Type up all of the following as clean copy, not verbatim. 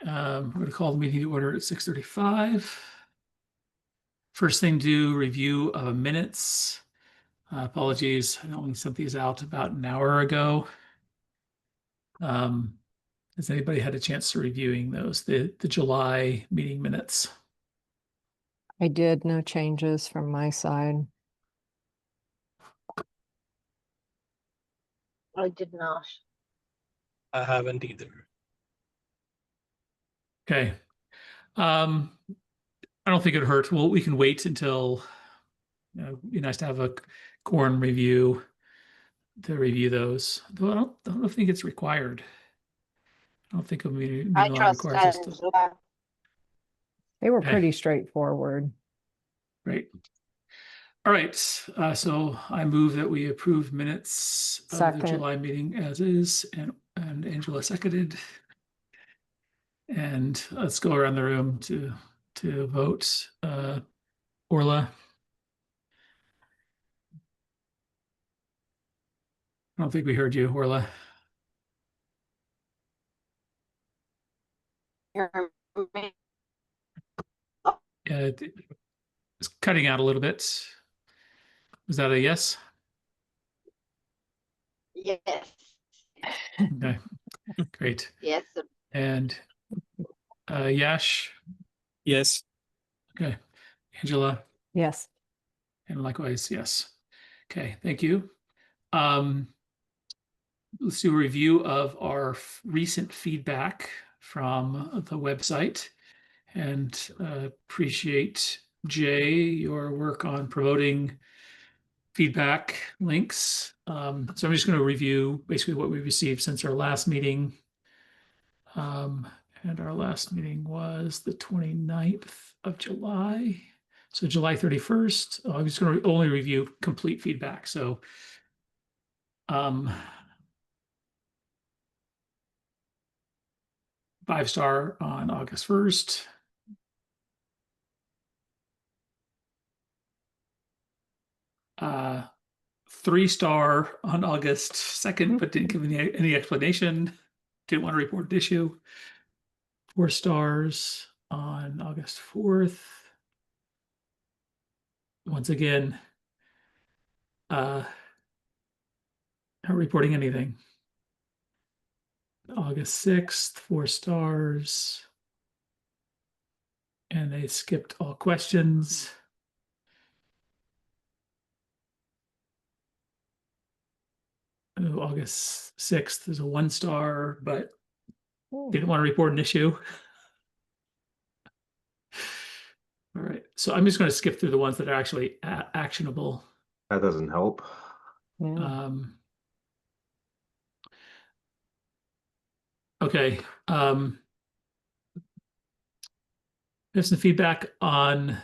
We're going to call the meeting to order at 6:35. First thing to do, review of minutes. Apologies, I only sent these out about an hour ago. Has anybody had a chance to reviewing those, the July meeting minutes? I did, no changes from my side. I did not. I haven't either. Okay. I don't think it hurt. Well, we can wait until, it'd be nice to have a quorum review to review those. Though I don't think it's required. I don't think a meeting I law trust requires us to. Angela. They were Okay. pretty straightforward. Great. All right, so I move that we approve minutes of the Second. July meeting as is, and Angela seconded. And let's go around the room to vote. Orla? I don't think we heard you, Orla. It's cutting out a little bit. Was that a yes? Yes. Okay, great. Yes. And Yash? Yes. Okay. Angela? Yes. And likewise, yes. Okay, thank you. Let's do a review of our recent feedback from the website, and appreciate, Jay, your work on promoting feedback links. So I'm just going to review basically what we received since our last meeting. And our last meeting was the 29th of July. So July 31st. I'm just going to only review complete feedback. So 5-star on August 1st. Uh, 3-star on August 2nd, but didn't give any explanation. Didn't want to report an issue. 4 stars on August 4th. Once again, not reporting anything. August 6th, 4 stars. And they skipped all questions. Oh, August 6th is a 1-star, but didn't want to report an issue. All right, so I'm just going to skip through the ones that are actually actionable. That doesn't help. Yeah. Okay. There's some feedback on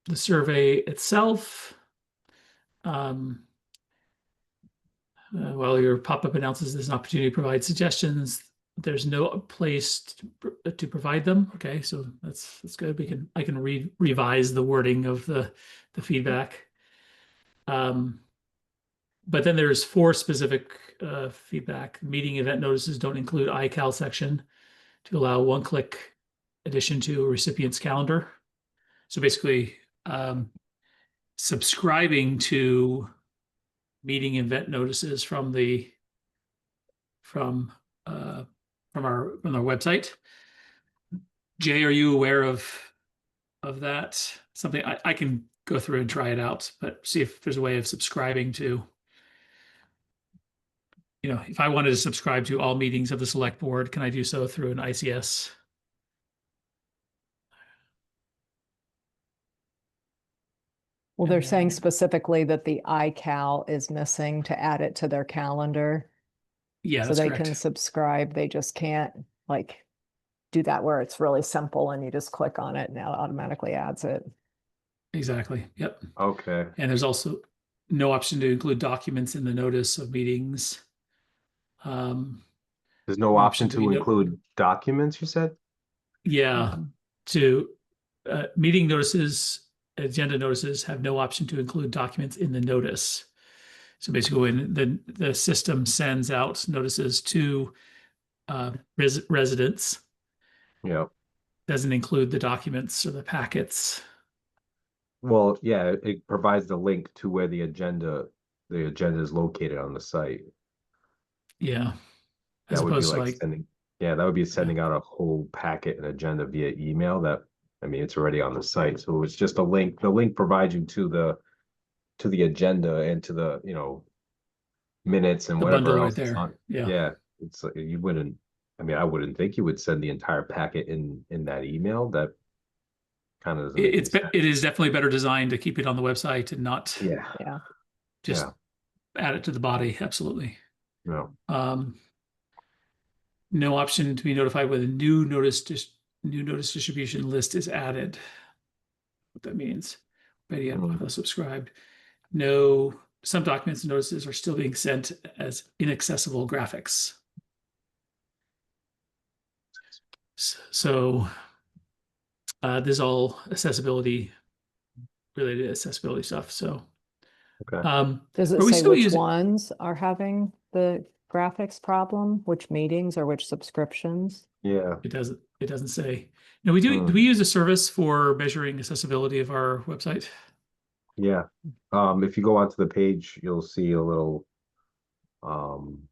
the survey itself. While your pop-up announces there's an opportunity to provide suggestions, there's no place to provide them. Okay, so that's good. I can revise the wording of the feedback. But then there's 4 specific feedback. Meeting event notices don't include iCal section to allow one-click addition to a recipient's calendar. So basically, subscribing to meeting event notices from our website. Jay, are you aware of that? Something I can go through and try it out, but see if there's a way of subscribing to, if I wanted to subscribe to all meetings of the select board, can I do so through an ICS? Well, they're saying specifically that the iCal is missing to add it to their calendar. Yeah, so that's they correct. can subscribe. They just can't do that where it's really simple and you just click on it and it automatically adds it. Exactly. Yep. Okay. And there's also no option to include documents in the notice of meetings. There's no option to include documents, you said? Yeah. To meeting notices, agenda notices have no option to include documents in the notice. So basically, when the system sends out notices to residents, Yeah. doesn't include the documents or the packets. Well, yeah, it provides the link to where the agenda is located on the site. Yeah, as That would be opposed to like like, yeah, that would be sending out a whole packet and agenda via email that, I mean, it's already on the site. So it's just a link. The link provides you to the agenda and to the, minutes and the bundle whatever right else is there. on. Yeah. Yeah, it's like you wouldn't, I mean, I wouldn't think you would send the entire packet in that email. That kind of doesn't make any sense. It is definitely better designed to keep it on the website and not Yeah, Yeah. just yeah, add it to the body. Absolutely. no. No option to be notified when a new notice distribution list is added. What that means. Ready and Mm. subscribed. No, some documents and notices are still being sent as inaccessible graphics. So this is all accessibility related accessibility stuff. So Okay. Does it are we say still which using? ones are having the graphics problem? Which meetings or which subscriptions? Yeah. It doesn't. It doesn't say. No, we do. Do Mm. we use a service for measuring accessibility of our website? Yeah. If you go onto the page, you'll see a little, um,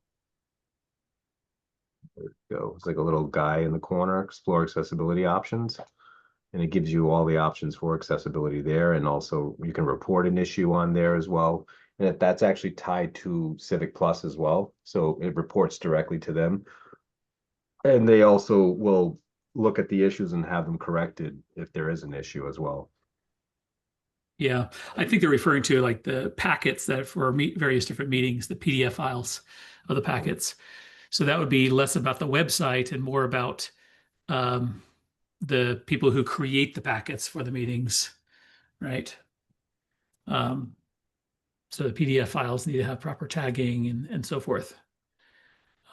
it's like a little guy in the corner, explore accessibility options. And it gives you all the options for accessibility there. And also you can report an issue on there as well. And that's actually tied to Civic Plus as well. So it reports directly to them. And they also will look at the issues and have them corrected if there is an issue as well. Yeah, I think they're referring to like the packets that for various different meetings, the PDF files of the packets. So that would be less about the website and more about um, the people who create the packets for the meetings, right? Um, so the PDF files need to have proper tagging and so forth.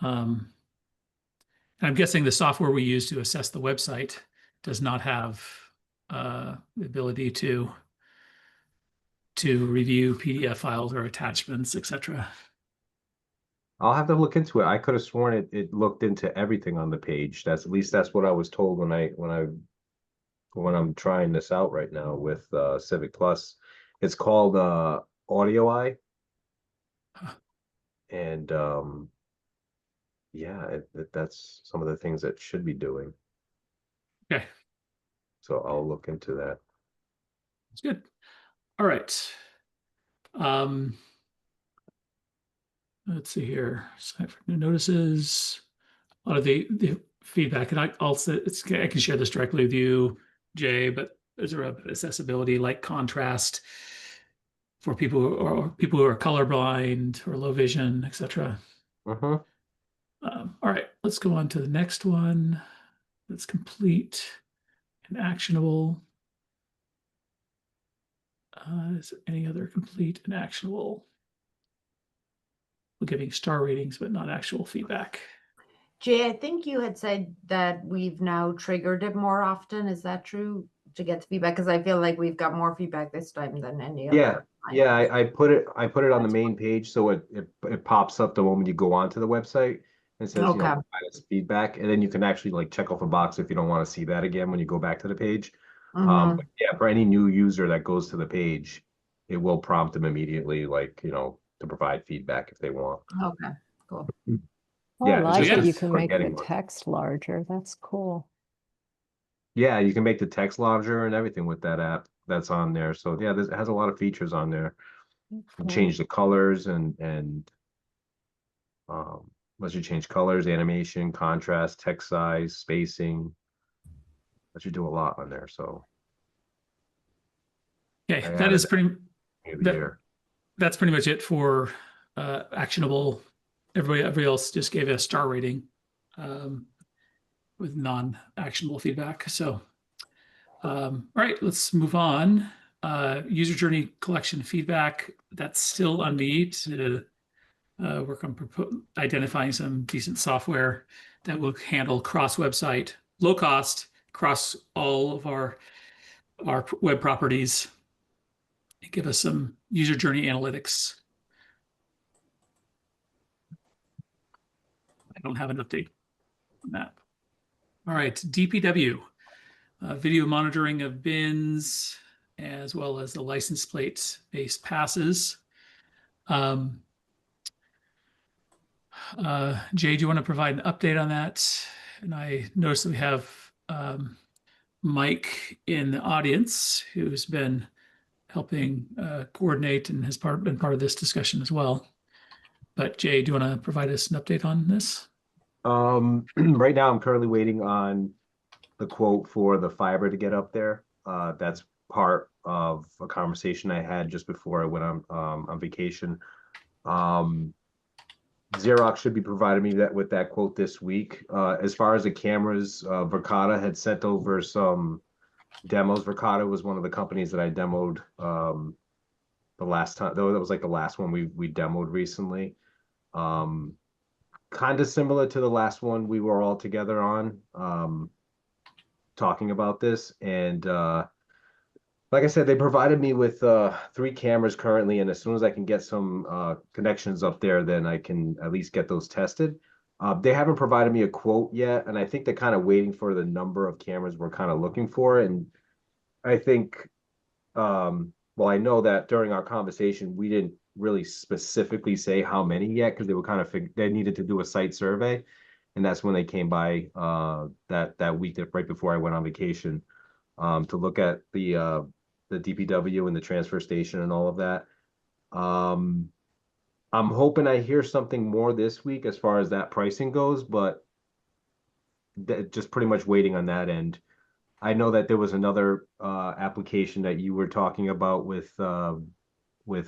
I'm guessing the software we use to assess the website does not have the ability to review PDF files or attachments, etc. I'll have to look into it. I could have sworn it looked into everything on the page. That's at least that's what I was told when I'm trying this out right now with Civic Plus. It's called Audio Eye. And yeah, that's some of the things that should be doing. Okay, So I'll look into that. that's good. All right. Let's see here. Sign for new notices. A lot of the feedback, and I can share this directly with you, Jay. But there's a accessibility like contrast for people who are colorblind or low vision, etc. Mm-hmm. All right, let's go on to the next one. That's complete and actionable. Is there any other complete and actionable? We're giving star ratings, but not actual feedback. Jay, I think you had said that we've now triggered it more often. Is that true to get the feedback? Because I feel like we've got more feedback this time than any other Yeah, time. yeah. I put it on the main page, so it pops up the moment you go onto the website and says, Okay. provide us feedback, and then you can actually like check off a box if you don't want to see that again when you go back to the page. Mhm. But yeah, for any new user that goes to the page, it will prompt them immediately, like, to provide feedback if they want. Okay, cool. Oh, I Yeah, it's like just it. yeah. You can for make getting the one. text larger. That's cool. Yeah, you can make the text larger and everything with that app that's on there. So yeah, it has a lot of features on there. You can Cool. change the colors and lets you change colors, animation, contrast, text size, spacing. Lets you do a lot on there. So Okay, I that added is pretty. that of the year. That's pretty much it for actionable. Everybody else just gave a star rating with non-actionable feedback. So, all right, let's move on. User journey collection feedback. That's still on me to work on identifying some decent software that will handle cross-website, low cost, across all of our web properties. Give us some user journey analytics don't have an update on that. All right, DPW, video monitoring of bins, as well as the license plate-based passes. Jay, do you want to provide an update on that? And I noticed that we have Mike in the audience who's been helping coordinate and has been part of this discussion as well. But Jay, do you want to provide us an update on this? Right now I'm currently waiting on the quote for the fiber to get up there. That's part of a conversation I had just before I went on vacation. Xerox should be providing me with that quote this week. As far as the cameras, Verkada had sent over some demos. Verkada was one of the companies that I demoed the last time, though that was like the last one we demoed recently. Kind of similar to the last one we were all together on, talking about this. And like I said, they provided me with 3 cameras currently, and as soon as I can get some connections up there, then I can at least get those tested. They haven't provided me a quote yet, and I think they're kind of waiting for the number of cameras we're kind of looking for. And I think, well, I know that during our conversation, we didn't really specifically say how many yet, because they were kind of they needed to do a site survey, and that's when they came by that week right before I went on vacation to look at the DPW and the transfer station and all of that. I'm hoping I hear something more this week as far as that pricing goes, but just pretty much waiting on that end. I know that there was another application that you were talking about with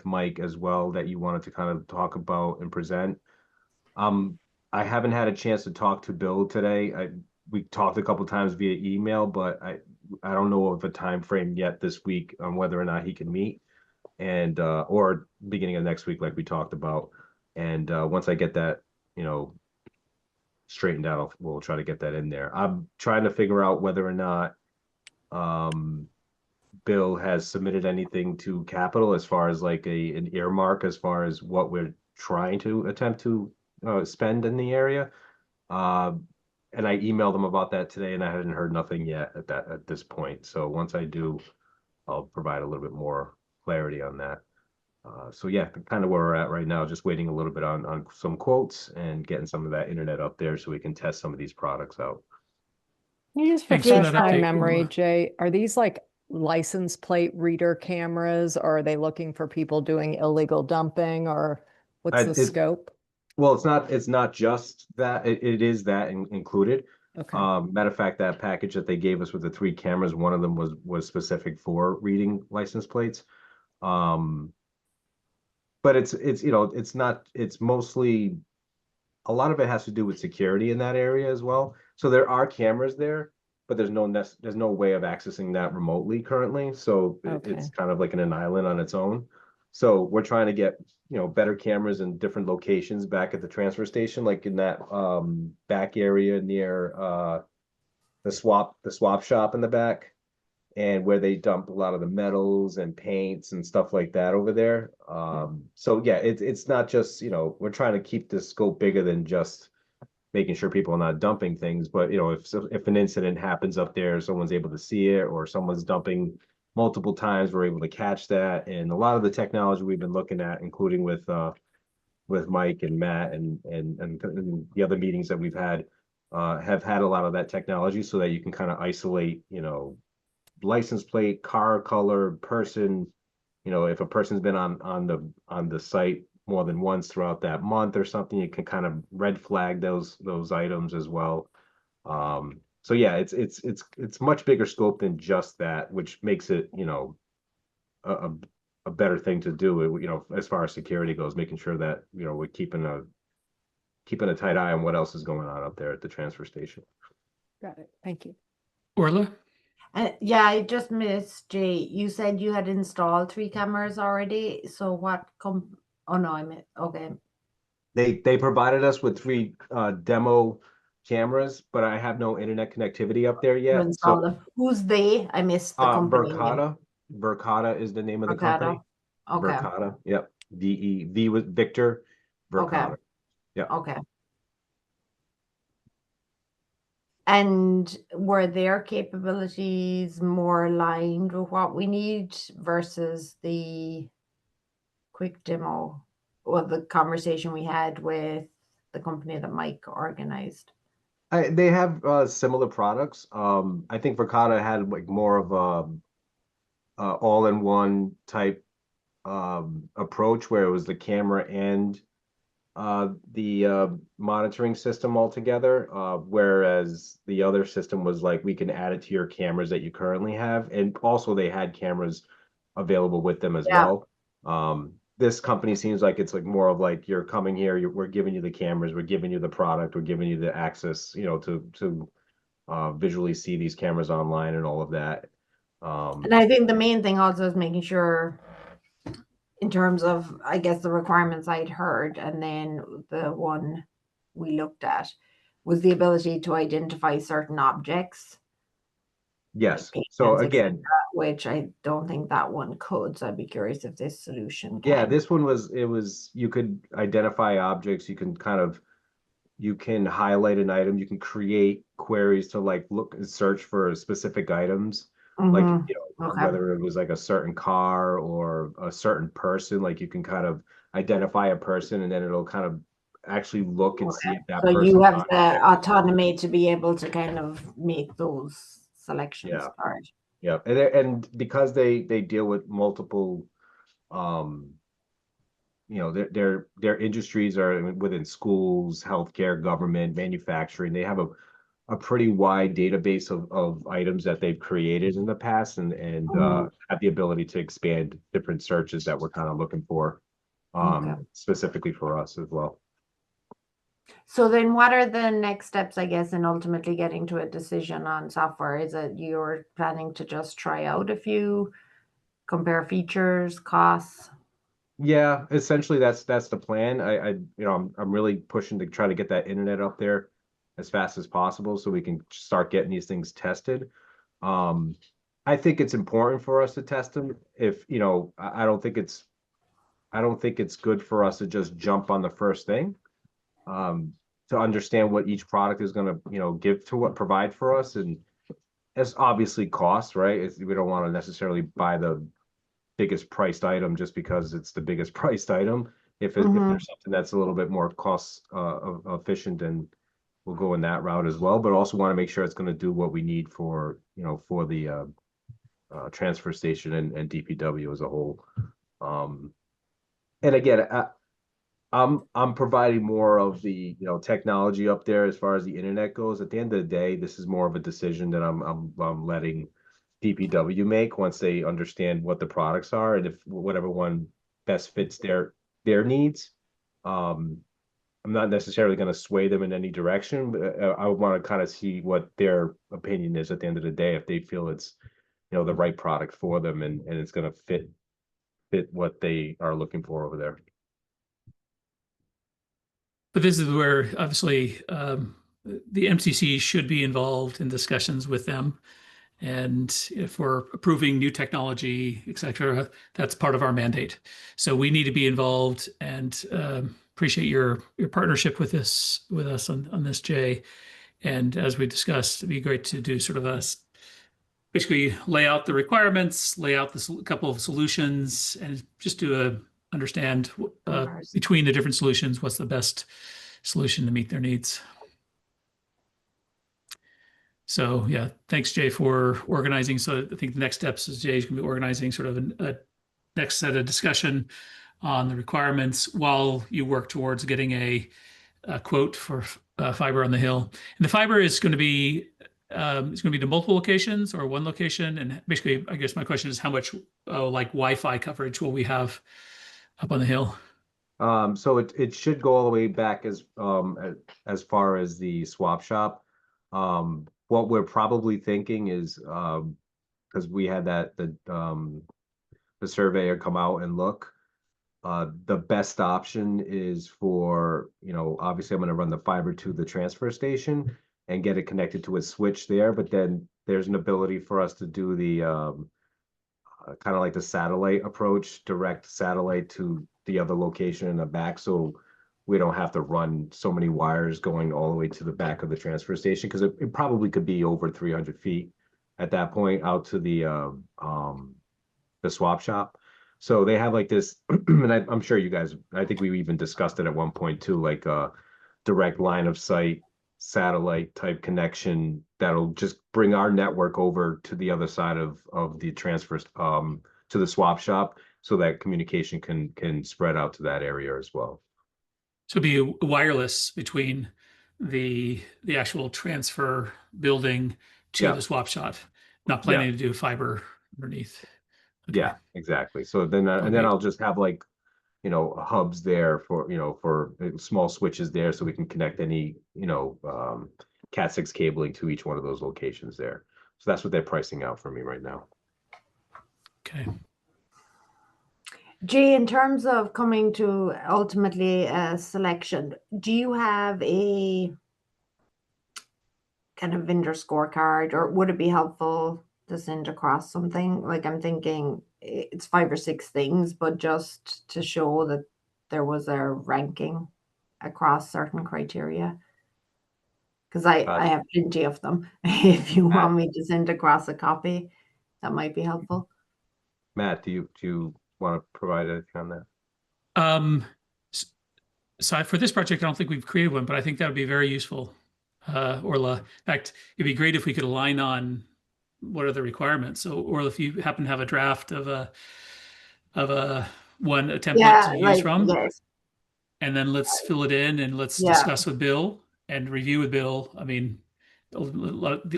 Mike as well that you wanted to kind of talk about and present. I haven't had a chance to talk to Bill today. We talked a couple times via email, but I don't know of a time frame yet this week on whether or not he can meet, and or beginning of next week like we talked about. And once I get that, straightened out, we'll try to get that in there. I'm trying to figure out whether or not Bill has submitted anything to Capital as far as like an earmark as far as what we're trying to attempt to spend in the area. And I emailed them about that today, and I hadn't heard nothing yet at this point. So once I do, I'll provide a little bit more clarity on that. So yeah, kind of where we're at right now, just waiting a little bit on some quotes and getting some of that internet up there so we can test some of these products out. Can you just Thanks for refresh that my update, memory, Orla. Jay? Are these like license plate reader cameras, or are they looking for people doing illegal dumping, or what's the scope? Well, it's not just that, it is that included. Okay. Matter of fact, that package that they gave us with the 3 cameras, one of them was specific for reading license plates. But it's mostly, a lot of it has to do with security in that area as well. So there are cameras there, but there's no way of accessing that remotely currently. So it's kind of like in an island on its own. So we're trying to get, better cameras in different locations back at the transfer station, like in that back area near the swap shop in the back, and where they dump a lot of the metals and paints and stuff like that over there. So yeah, it's not just, we're trying to keep the scope bigger than just making sure people are not dumping things. But, if an incident happens up there, someone's able to see it, or someone's dumping multiple times, we're able to catch that. And a lot of the technology we've been looking at, including with Mike and Matt and the other meetings that we've had, have had a lot of that technology so that you can kind of isolate, license plate, car color, person, if a person's been on the site more than once throughout that month or something, you can kind of red flag those items as well. So yeah, it's much bigger scope than just that, which makes it, a better thing to do, as far as security goes, making sure that, we're keeping a tight eye on what else is going on up there at the transfer station. Got it. Thank you. Orla? Yeah, I just missed, Jay. You said you had installed 3 cameras already. So what oh no, I meant, okay. They provided us with 3 demo cameras, but I have no internet connectivity up there You yet. installed them. Who's they? I missed the company name. Verkada is the name of the Verkada. company. Okay. Verkada, yep. V with Victor, Verkada. Okay. Yep. Okay. And were their capabilities more aligned with what we need versus the quick demo or the conversation we had with the company that Mike organized? They have similar products. I think Verkada had like more of a all-in-one type approach where it was the camera and the monitoring system altogether, whereas the other system was like we can add it to your cameras that you currently have, and also they had cameras available with them as Yeah. well. This company seems like it's like more of like you're coming here, we're giving you the cameras, we're giving you the product, we're giving you the access, to visually see these cameras online and all of that. And I think the main thing also is making sure, in terms of, I guess, the requirements I'd heard, and then the one we looked at was the ability to identify certain objects, like Yes. So patients, etc., again, which I don't think that one could. So I'd be curious if this solution yeah, can. this one was you could identify objects, you can highlight an item, you can create queries to like look and search for specific items, like Mhm. Okay. whether it was like a certain car or a certain person, like you can kind of identify a person and then it'll kind of actually look and see if that So you person's have on the there. autonomy to be able to kind of make those selections. Yeah. All right. Yeah, and because they deal with multiple um their industries are within schools, healthcare, government, manufacturing. They have a pretty wide database of items that they've created in the past and Mhm. have the ability to expand different searches that we're kind of looking for, Okay. specifically for us as well. So then what are the next steps, I guess, in ultimately getting to a decision on software? Is it you're planning to just try out a few, compare features, costs? Yeah, essentially that's the plan. I'm really pushing to try to get that internet up there as fast as possible so we can start getting these things tested. Um, I think it's important for us to test them. If, I don't think it's good for us to just jump on the first thing. To understand what each product is gonna, give to what provide for us, and it's obviously cost, right? We don't want to necessarily buy the biggest priced item just because it's the biggest priced item. If Mhm. there's something that's a little bit more cost efficient, then we'll go in that route as well. But also want to make sure it's going to do what we need for for the transfer station and DPW as a whole. Um, and again, I'm providing more of the technology up there as far as the internet goes. At the end of the day, this is more of a decision that I'm letting DPW make once they understand what the products are and if whatever one best fits their needs. Um, I'm not necessarily going to sway them in any direction, but I want to kind of see what their opinion is at the end of the day if they feel it's the right product for them and it's going to fit what they are looking for over there. But this is where obviously the MCC should be involved in discussions with them. And if we're approving new technology, et cetera, that's part of our mandate. So we need to be involved and appreciate your partnership with us on this, Jay. And as we discussed, it'd be great to do sort of basically lay out the requirements, lay out this couple of solutions, and just to understand between the different solutions, what's the best solution to meet their needs. So yeah, thanks Jay for organizing. So I think the next steps is Jay's gonna be organizing sort of a next set of discussion on the requirements while you work towards getting a quote for fiber on the hill. And the fiber is going to be it's going to be to multiple locations or one location. And basically, I guess my question is how much like Wi-Fi coverage will we have up on the hill? So it should go all the way back as far as the swap shop. What we're probably thinking is because we had the surveyor come out and look. The best option is for, obviously I'm going to run the fiber to the transfer station and get it connected to a switch there. But then there's an ability for us to do the kind of like the satellite approach, direct satellite to the other location in the back. So we don't have to run so many wires going all the way to the back of the transfer station, because it probably could be over 300 feet at that point out to the swap shop. So they have like this, and I'm sure you guys, I think we even discussed it at one point too, like a direct line of sight satellite type connection that'll just bring our network over to the other side of the transfer to the swap shop, so that communication can spread out to that area as well. So it'd be wireless between the actual transfer building to Yeah. the swap shop. Not Yeah. planning to do fiber underneath. Okay. Yeah, exactly. So then, and then Okay. I'll just have like, hubs there for, for small switches there, so we can connect any, Cat 6 cabling to each one of those locations there. So that's what they're pricing out for me right now. Okay. Jay, in terms of coming to ultimately a selection, do you have a kind of vendor scorecard, or would it be helpful to send across something? Like, I'm thinking it's 5 or 6 things, but just to show that there was a ranking across certain criteria. Because I have plenty of them. If you want me to send across a copy, that might be helpful. Matt, do you want to provide anything on that? So for this project, I don't think we've created one, but I think that would be very useful. Orla, in fact, it'd be great if we could align on what are the requirements. So, Orla, if you happen to have a draft of a template to use from, yes. and then let's fill it in and let's Yeah. discuss with Bill and review with Bill. I mean,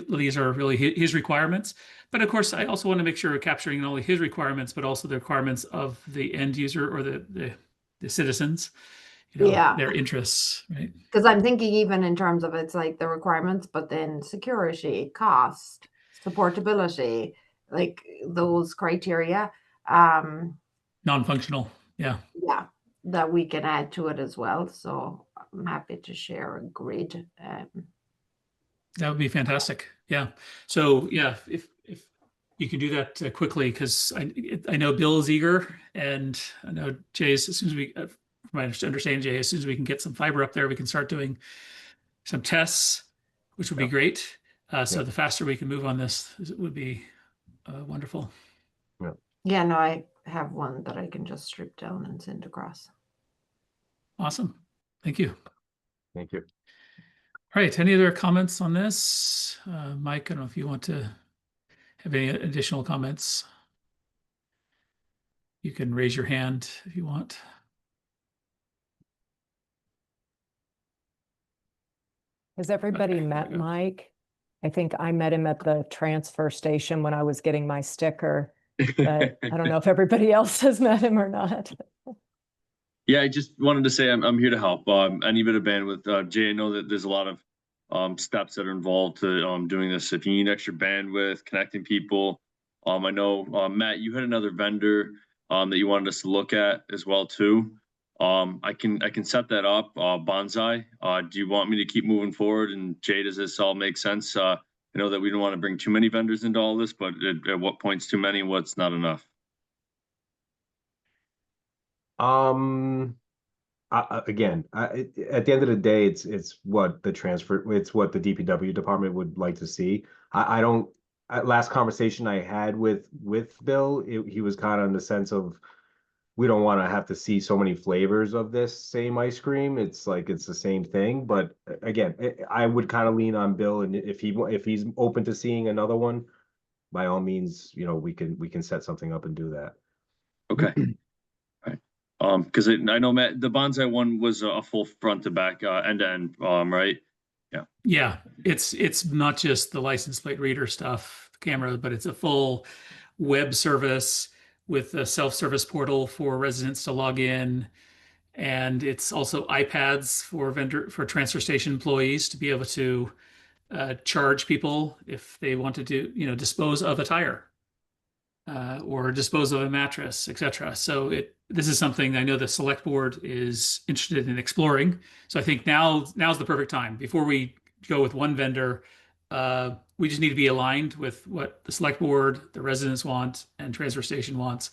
these are really his requirements, but of course, I also want to make sure we're capturing not only his requirements, but also the requirements of the end user or the citizens, Yeah. their interests, right? Because I'm thinking even in terms of it's like the requirements, but then security, cost, supportability, like those criteria. Non-functional. Yeah. Yeah, that we can add to it as well. So I'm happy to share a grid. That would be fantastic. Yeah. So yeah, if you can do that quickly, because I know Bill is eager, and I know Jay's, as soon as we, from my understanding, Jay, as soon as we can get some fiber up there, we can start doing some tests, which would be great. So the faster we can move on this, it would be wonderful. Yeah, no, I have one that I can just strip down and send across. Awesome. Thank you. Thank you. All right. Any other comments on this? Mike, I don't know if you want to have any additional comments. You can raise your hand if you want. Has everybody Okay, met there we go. Mike? I think I met him at the transfer station when I was getting my sticker, but I don't know if everybody else has met him or not. Yeah, I just wanted to say I'm here to help. Any bit of bandwidth. Jay, I know that there's a lot of steps that are involved to doing this. If you need extra bandwidth, connecting people, I know Matt, you had another vendor that you wanted us to look at as well too. I can set that up. Bonsai. Do you want me to keep moving forward? And Jay, does this all make sense? I know that we don't want to bring too many vendors into all this, but at what point's too many? What's not enough? Again, at the end of the day, it's what the DPW department would like to see. I don't. Last conversation I had with Bill, he was kind of in the sense of, we don't want to have to see so many flavors of this same ice cream. It's like it's the same thing. But again, I would kind of lean on Bill, and if he's open to seeing another one, by all means, we can set something up and do that. Okay. Because I know Matt, the bonsai one was a full front to back, end to end, right? Yeah, it's not just the license plate reader stuff, the camera, but it's a full web service with a self-service portal for residents to log in, and it's also iPads for transfer station employees to be able to charge people if they want to dispose of a tire or dispose of a mattress, etc. So this is something I know the select board is interested in exploring. So I think now's the perfect time. Before we go with one vendor, we just need to be aligned with what the select board, the residents want, and transfer station wants,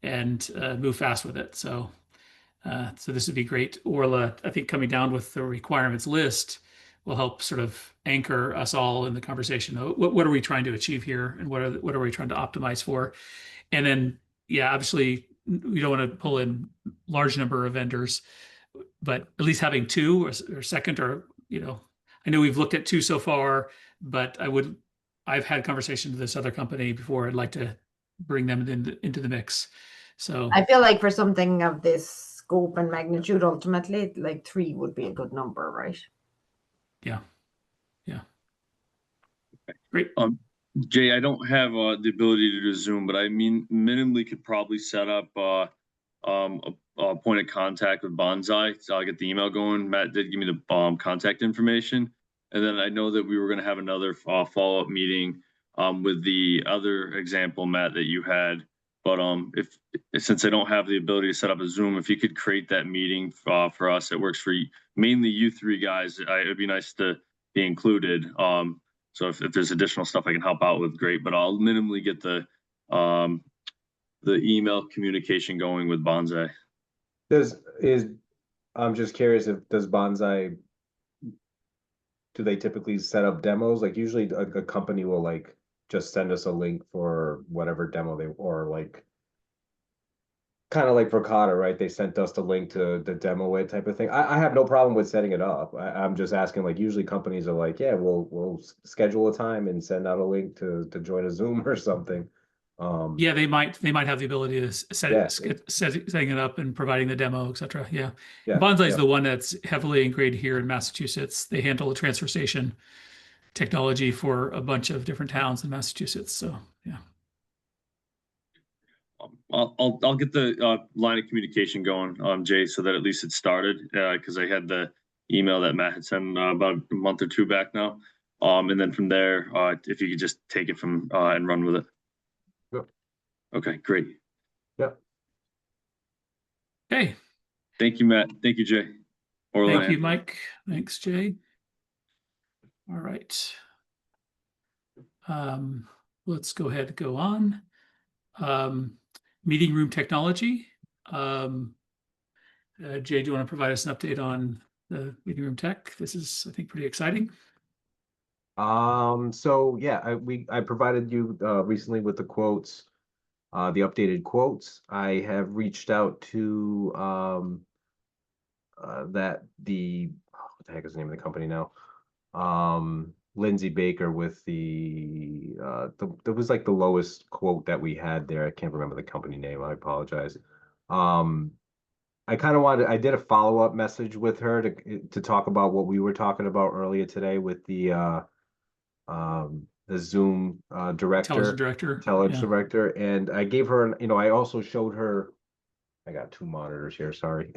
and move fast with it. So So this would be great. Orla, I think coming down with the requirements list will help sort of anchor us all in the conversation. What are we trying to achieve here, and what are we trying to optimize for? And then, yeah, obviously, we don't want to pull in large number of vendors, but at least having two or second, or I know we've looked at two so far, but I've had conversations with this other company before. I'd like to bring them into the mix. So I feel like for something of this scope and magnitude, ultimately, like 3 would be a good number, right? yeah, great. Jay, I don't have the ability to do Zoom, but I mean, minimally could probably set up a point of contact with Bonsai. So I'll get the email going. Matt did give me the contact information. And then I know that we were going to have another follow-up meeting with the other example, Matt, that you had. But if since I don't have the ability to set up a Zoom, if you could create that meeting for us, it works for you, mainly you 3 guys. It'd be nice to be included. So if there's additional stuff I can help out with, great. But I'll minimally get the email communication going with Bonsai. I'm just curious, if does Bonsai, do they typically set up demos? Like usually a company will like just send us a link for whatever demo or like kind of like for Kata, right? They sent us the link to the demo it type of thing. I have no problem with setting it up. I'm just asking, like, usually companies are like, yeah, we'll schedule a time and send out a link to join a Zoom or something. Yeah, they might have the ability to Yeah. setting it up and providing the demo, etc. Yeah. Yeah, Bonsai is yeah. the one that's heavily ingrained here in Massachusetts. They handle the transfer station technology for a bunch of different towns in Massachusetts. So yeah. I'll get the line of communication going, Jay, so that at least it started, because I had the email that Matt had sent about a month or 2 back now. And then from there, if you could just take it from and run with it. Yep. Okay, great. Yep. Okay. Thank you, Matt. Thank you, Jay. Thank you, Mike. Thanks, Jay. All right. Let's go ahead and go on. Meeting room technology. Jay, do you want to provide us an update on the meeting room tech? This is, I think, pretty exciting. So yeah, I provided you recently with the quotes, the updated quotes. I have reached out to what the heck is the name of the company now? Lindsay Baker with that was like the lowest quote that we had there. I can't remember the company name. I apologize. I kind of I did a follow-up message with her to talk about what we were talking about earlier today with the Zoom Intelligence director, and I gave her, I also showed her. I got 2 monitors here. Sorry.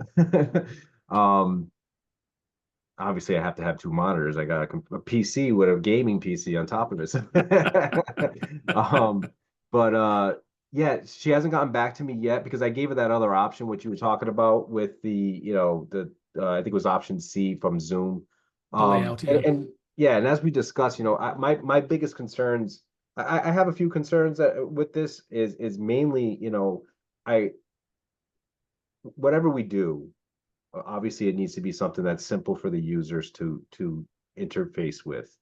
Obviously I have to have 2 monitors. I got a PC with a gaming PC on top of it. But yeah, she hasn't gotten back to me yet because I gave her that other option, which you were talking about with the, I think it was option C from Zoom. the layout. Yeah. And yeah, and as we discussed, my biggest concerns, I have a few concerns with this is mainly, whatever we do, obviously it needs to be something that's simple for the users to interface with.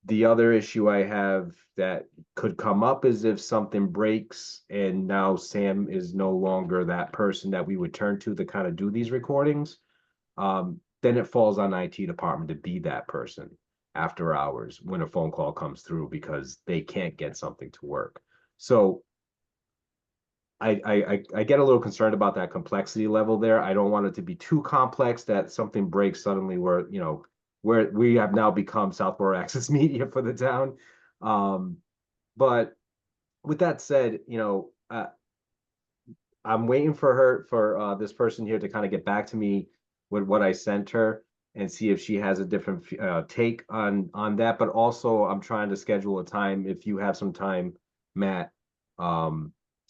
The other issue I have that could come up is if something breaks and now Sam is no longer that person that we would turn to kind of do these recordings, then it falls on IT department to be that person after hours when a phone call comes through because they can't get something to work. So I get a little concerned about that complexity level there. I don't want it to be too complex that something breaks suddenly where we have now become Southborough Access Media for the town. But with that said, I'm waiting for this person here to kind of get back to me with what I sent her and see if she has a different take on that. But also I'm trying to schedule a time, if you have some time, Matt,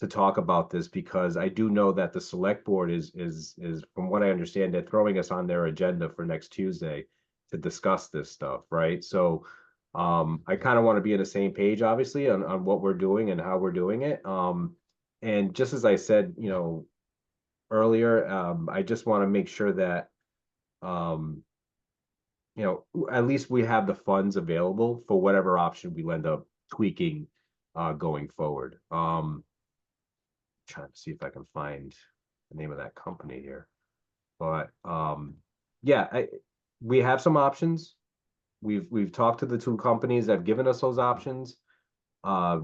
to talk about this, because I do know that the select board is from what I understand, they're throwing us on their agenda for next Tuesday to discuss this stuff, right? So I kind of want to be on the same page, obviously, on what we're doing and how we're doing it. And just as I said, earlier, I just want to make sure that, you know, at least we have the funds available for whatever option we end up tweaking, going forward. Trying to see if I can find the name of that company here. But yeah, we have some options. We've talked to the two companies that have given us those options. Uh,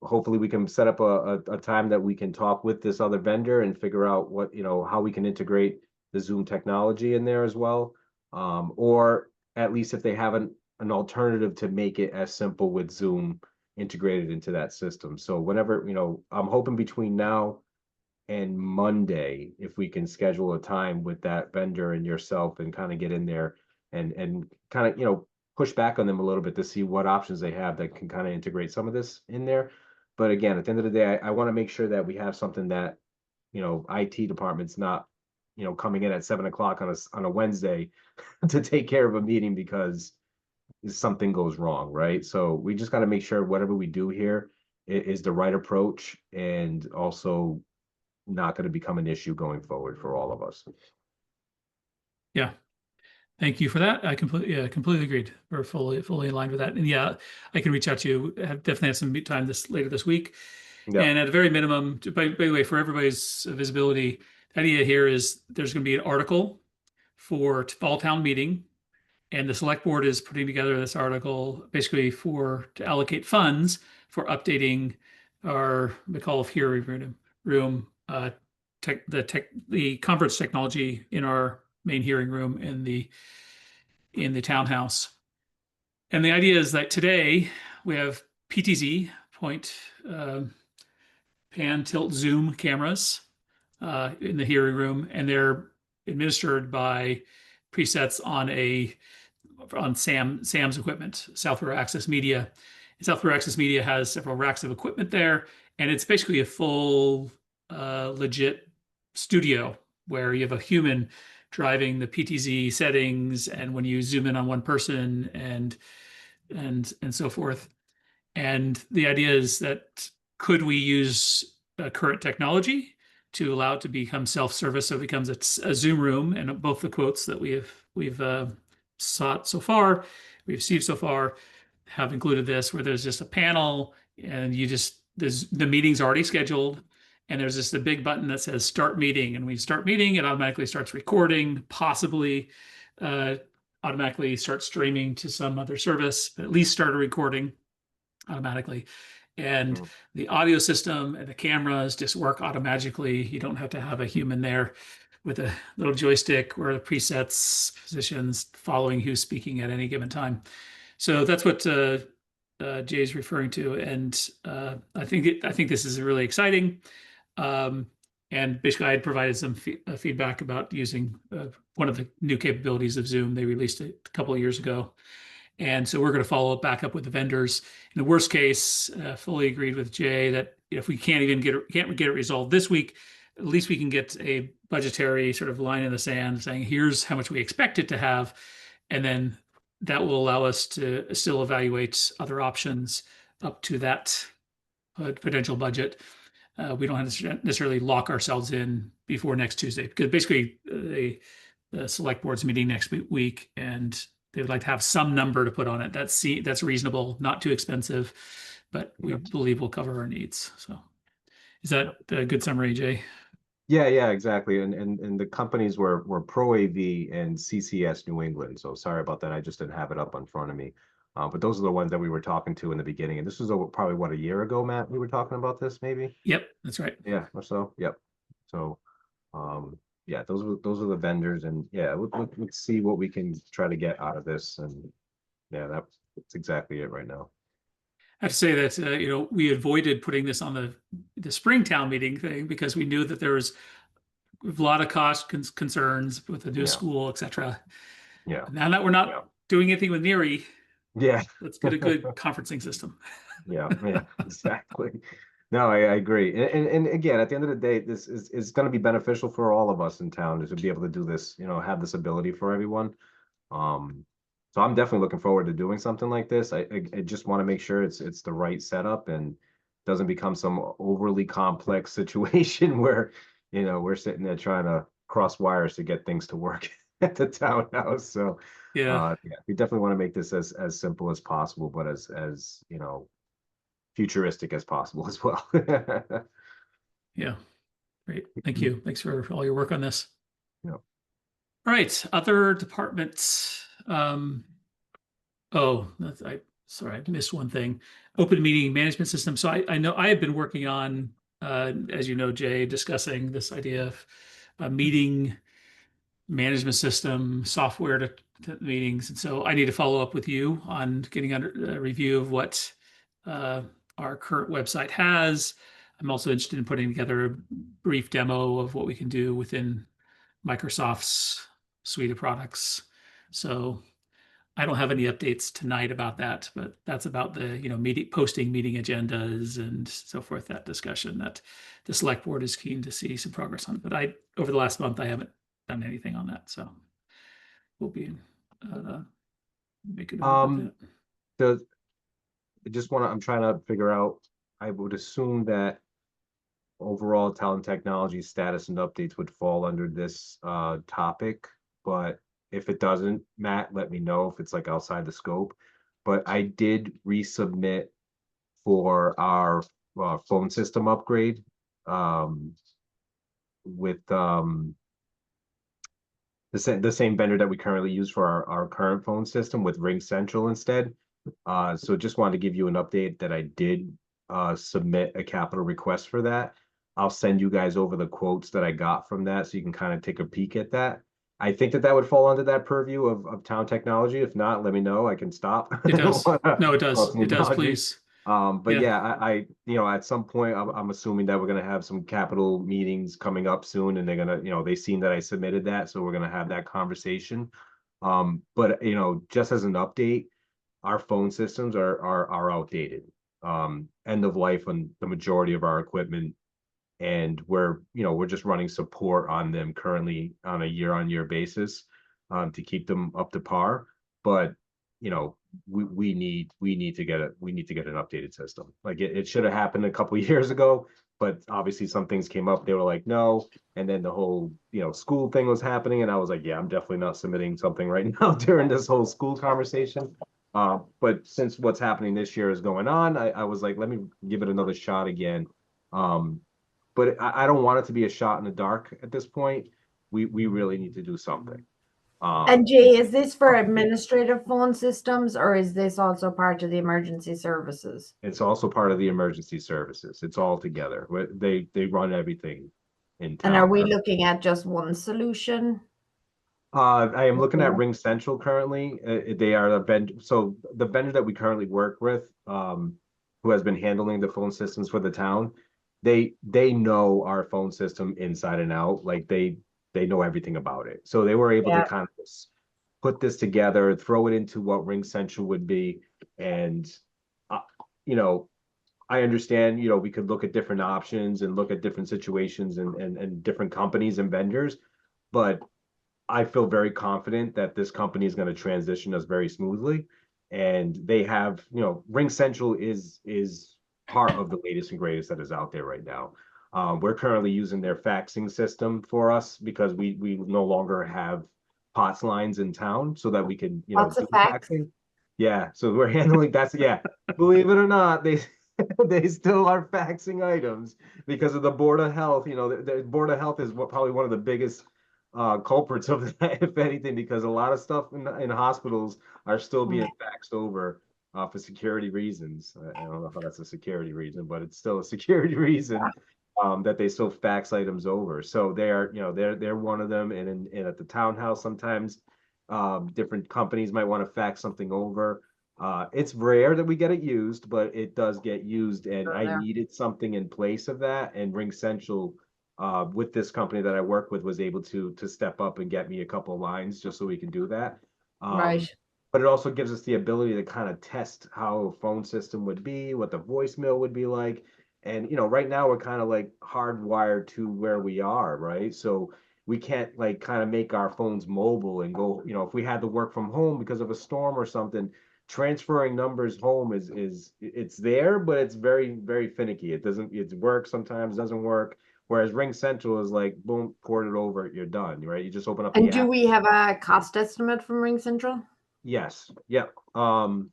hopefully we can set up a time that we can talk with this other vendor and figure out what, you know, how we can integrate the Zoom technology in there as well. Or at least if they have an alternative to make it as simple with Zoom integrated into that system. So whenever, you know, I'm hoping between now and Monday, if we can schedule a time with that vendor and yourself and kind of get in there and kind of, you know, push back on them a little bit to see what options they have that can kind of integrate some of this in there. But again, at the end of the day, I want to make sure that we have something that, you know, IT department's not, you know, coming in at 7 o'clock on a Wednesday to take care of a meeting because something goes wrong, right? So we just got to make sure whatever we do here is the right approach and also not going to become an issue going forward for all of us. Yeah. Thank you for that. I completely agreed. We're fully aligned with that. And yeah, I can reach out to you. Definitely have some time later this week. Yeah. And at a very minimum, by the way, for everybody's visibility, the idea here is there's going to be an article for fall town meeting, and the select board is putting together this article basically to allocate funds for updating our McAuliffe hearing room, the conference technology in our main hearing room in the townhouse. And the idea is that today we have PTZ pan tilt zoom cameras in the hearing room, and they're administered by presets on Sam's equipment, Southware Access Media. And Southware Access Media has several racks of equipment there, and it's basically a full legit studio where you have a human driving the PTZ settings, and when you zoom in on one person and so forth. And the idea is that could we use current technology to allow it to become self-service, so it becomes a Zoom room, and both the quotes that we've sought so far, we've received so far, have included this, where there's just a panel and the meeting's already scheduled, and there's just a big button that says start meeting, and when you start meeting, it automatically starts recording, possibly automatically start streaming to some other service, but at least start a recording automatically. And the audio system and the cameras just work automatically. You don't have to have a human there with a little joystick where the presets, positions, following who's speaking at any given time. So that's what Jay's referring to, and I think this is really exciting. And basically, I had provided some feedback about using one of the new capabilities of Zoom. They released it a couple of years ago. And so we're going to follow back up with the vendors. In the worst case, fully agreed with Jay that if we can't get it resolved this week, at least we can get a budgetary sort of line in the sand saying, here's how much we expect it to have. And then that will allow us to still evaluate other options up to that potential budget. We don't have to necessarily lock ourselves in before next Tuesday, because basically the select board's meeting next week, and they would like to have some number to put on it. That's reasonable, not too expensive, but we believe will cover our needs. So is that a good summary, Jay? Yeah, exactly. And the companies were Pro AV and CCS New England. So sorry about that. I just didn't have it up in front of me. But those are the ones that we were talking to in the beginning. And this was probably a year ago, Matt, we were talking about this maybe? Yep, that's right. Yeah, or so. Yep. So yeah, those are the vendors, and yeah, let's see what we can try to get out of this. And yeah, that's exactly it right now. I have to say that we avoided putting this on the Springtown meeting thing because we knew that there was a lot of cost concerns with the new school, etc. Yeah. Now that we're not doing anything with Neary, yeah, let's get a good conferencing system. yeah, exactly. No, I agree. And again, at the end of the day, this is going to be beneficial for all of us in town to be able to do this, have this ability for everyone. So I'm definitely looking forward to doing something like this. I just want to make sure it's the right setup and doesn't become some overly complex situation where, you know, we're sitting there trying to cross wires to get things to work at the townhouse. So Yeah. yeah, we definitely want to make this as simple as possible, but as you know, futuristic as possible as well. Yeah. Great. Thank you. Thanks for all your work on this. Yeah. All right. Other departments. Sorry, I missed one thing. Open meeting management system. So I know I have been working on, as you know, Jay, discussing this idea of a meeting management system software to meetings. And so I need to follow up with you on getting under a review of what our current website has. I'm also interested in putting together a brief demo of what we can do within Microsoft's suite of products. So I don't have any updates tonight about that, but that's about the, posting meeting agendas and so forth, that discussion that the select board is keen to see some progress on. But over the last month, I haven't done anything on that. So we'll be making a note of Um, that. the I'm trying to figure out, I would assume that overall talent technology status and updates would fall under this topic, but if it doesn't, Matt, let me know if it's like outside the scope. But I did resubmit for our phone system upgrade um, with the same vendor that we currently use for our current phone system with Ring Central instead. So just wanted to give you an update that I did submit a capital request for that. I'll send you guys over the quotes that I got from that so you can kind of take a peek at that. I think that would fall under that purview of town technology. If not, let me know. I can stop. It does. No, it does. It does, Technology. please. But Yeah. yeah, at some point, I'm assuming that we're gonna have some capital meetings coming up soon, and they're gonna, they've seen that I submitted that, so we're gonna have that conversation. But just as an update, our phone systems are outdated. End of life on the majority of our equipment, and we're just running support on them currently on a year-on-year basis to keep them up to par. But we need to get an updated system. Like it should have happened a couple of years ago, but obviously some things came up. They were like, no, and then the whole school thing was happening, and I was like, yeah, I'm definitely not submitting something right now during this whole school conversation. But since what's happening this year is going on, I was like, let me give it another shot again. But I don't want it to be a shot in the dark at this point. We really need to do something. And Jay, is this for administrative phone systems or is this also part of the emergency services? It's also part of the emergency services. It's all together. They run everything in town. And are we looking at just one solution? I am looking at Ring Central currently. They are the vendor. So the vendor that we currently work with, who has been handling the phone systems for the town, they know our phone system inside and out. Like they know everything about it. So they were able to kind of put this together, throw it into what Ring Central would be, and I understand, we could look at different options and look at different situations and different companies and vendors, but I feel very confident that this company is going to transition us very smoothly. And they have, Ring Central is part of the latest and greatest that is out there right now. We're currently using their faxing system for us because we no longer have POTS lines in town so that we can, do faxing. Yeah, so we're handling believe it or not, they still are faxing items because of the Board of Health. The Board of Health is probably one of the biggest culprits of that, if anything, because a lot of stuff in hospitals are still being faxed over for security reasons. I don't know how that's a security reason, but it's still a security reason that they still fax items over. So they are, they're one of them. And at the townhouse, sometimes different companies might want to fax something over. It's rare that we get it used, but it does get used, and I needed something in place of that. And Ring Central, with this company that I work with, was able to step up and get me a couple of lines just so we can do that. Right. But it also gives us the ability to kind of test how a phone system would be, what the voicemail would be like. And right now we're kind of like hardwired to where we are, right? So we can't like kind of make our phones mobile and go, if we had to work from home because of a storm or something, transferring numbers home is it's there, but it's very, very finicky. It works sometimes, doesn't work. Whereas Ring Central is like, boom, port it over, you're done, right? You just open up the And do app. we have a cost estimate from Ring Central? Yes, yep. To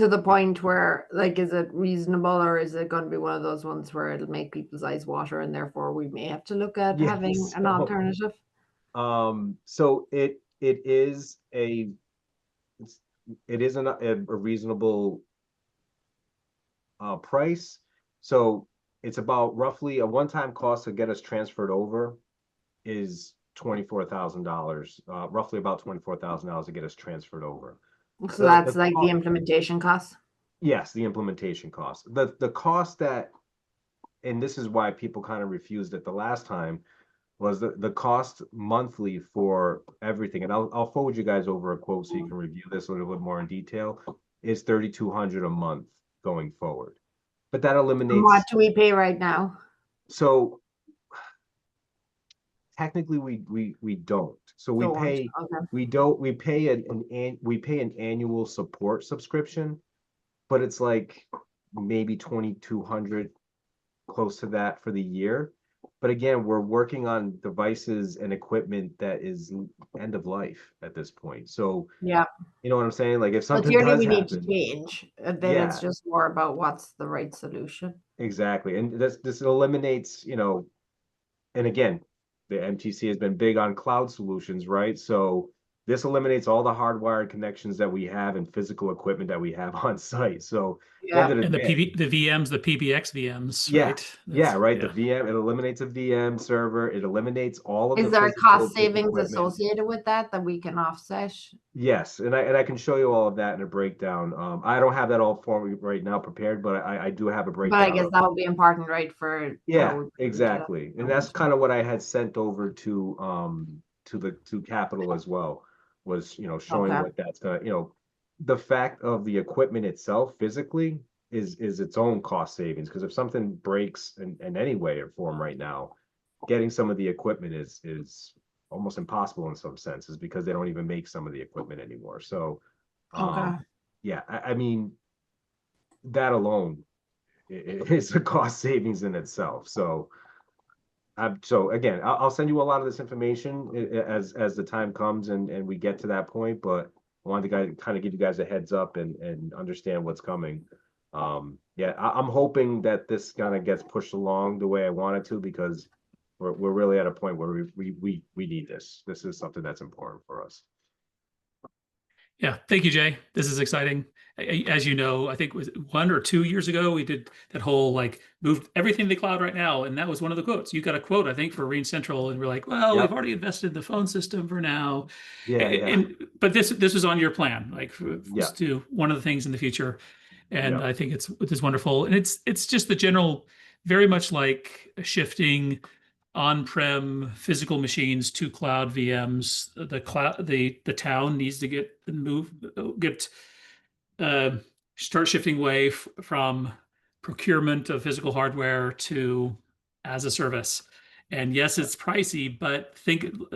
the point where, like, is it reasonable, or is it going to be one of those ones where it'll make people's eyes water, and therefore we may have to look at Yeah, having an so- alternative? So it is a reasonable price. So it's about roughly a one-time cost to get us transferred over is $24,000, roughly about $24,000 to get us transferred over. So that's the like the cost- implementation cost. Yes, the implementation cost. The cost that, and this is why people kind of refused it the last time, was the cost monthly for everything. And I'll forward you guys over a quote so you can review this a little bit more in detail. Is $3,200 a month going forward. But that And eliminates, what do we pay right now? so technically we don't. So we Don't. pay Okay. we pay an annual support subscription, but it's like maybe 2,200, close to that for the year. But again, we're working on devices and equipment that is end of life at this point. So Yeah. you know what I'm saying? Like if But something clearly does we need to happen, change. Then yeah, it's just more about what's the right solution. exactly. And this eliminates, and again, the MTC has been big on cloud solutions, right? So this eliminates all the hardwired connections that we have and physical equipment that we have on site. So at the end Yeah. of the And day, the VMs, the PBX VMs, yeah, right? yeah, right. Yeah. The VM, it eliminates a VM server. It eliminates all of Is the there a physical cost savings equipment. associated with that we can offset? Yes, and I can show you all of that in a breakdown. I don't have that all for me right now prepared, but I do have a But I breakdown guess of, that would be important, right? For how yeah, we put into exactly. And that's kind of what I had sent over to Capital as well, was, showing Okay. what that's gonna, the fact of the equipment itself physically is its own cost savings. Because if something breaks in any way or form right now, getting some of the equipment is almost impossible in some senses, because they don't even make some of the equipment anymore. So, Okay. yeah, I mean, that alone is a cost savings in itself. So, so again, I'll send you a lot of this information as the time comes and we get to that point. But I wanted to kind of give you guys a heads up and understand what's coming. Yeah, I'm hoping that this kind of gets pushed along the way I want it to, because we're really at a point where we need this. This is something that's important for us. Yeah. Thank you, Jay. This is exciting. As you know, I think it was 1 or 2 years ago, we did that whole like move everything to the cloud right now. And that was one of the quotes. You got a quote, I think, for Ring Central. And we're like, well, we've Yep. already invested in the phone system for now. Yeah. But this was on your plan, like Yeah. to one of the things in the future. And Yeah. I think it's wonderful. And it's just the general, very much like shifting on-prem physical machines to cloud VMs. The town needs to uh, start shifting away from procurement of physical hardware to as a service. And yes, it's pricey, but